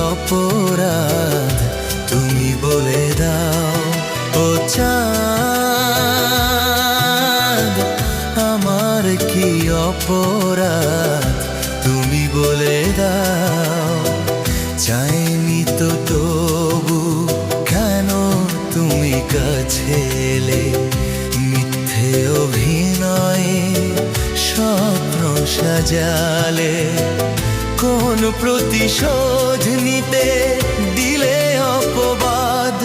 অপরাধ তুমি বলে দাও। ও চাঁদ, আমার কি অপরাধ তুমি বলে দাও। চাইনি তো তবু কেন তুমি কাছে এলে, মিথ্যে অভিনয়ে স্বপ্ন সাজালে। কোন প্রতিশোধ নিতে দিলে অপবাদ।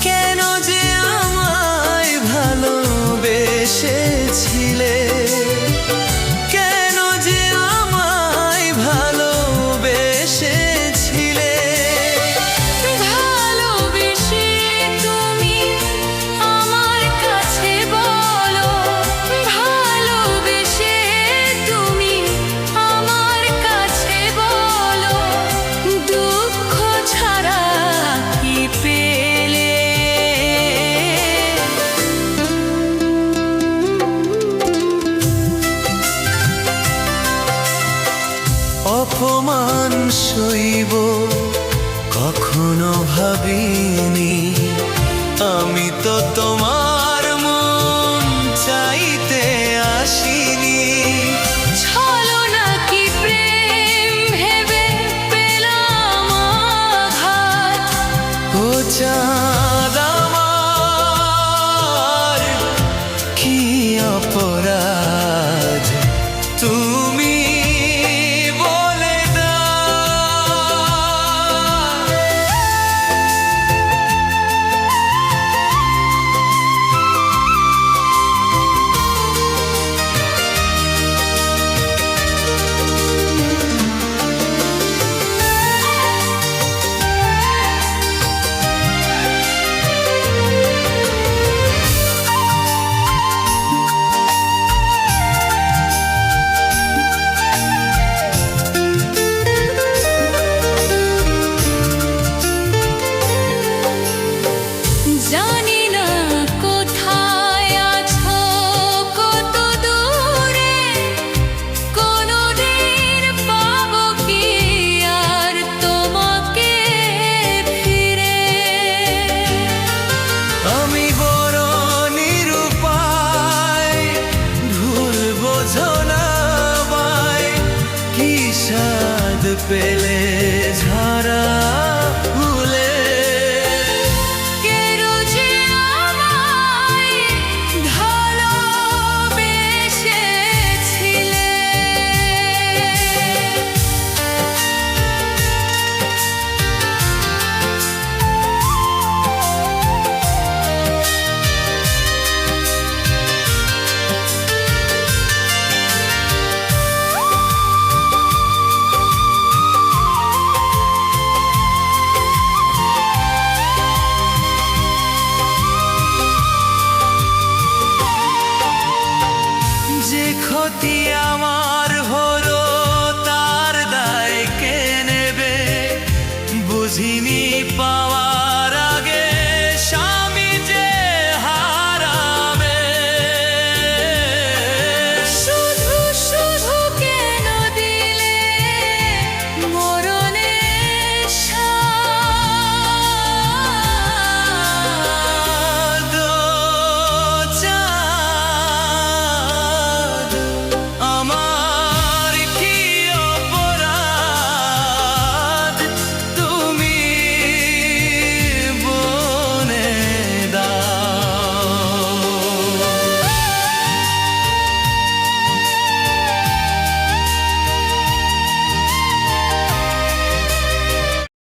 কেন যে আমায় ভালোবেসেছিলে, কেন যে আমায় ভালোবেসেছিলে। ভালোবেসে তুমি আমার কাছে বলো, ভালোবেসে তুমি আমার কাছে বলো, দুঃখ ছাড়া কি পেলে। অপমান সইব কখনো ভাবিনি, আমি তো তোমার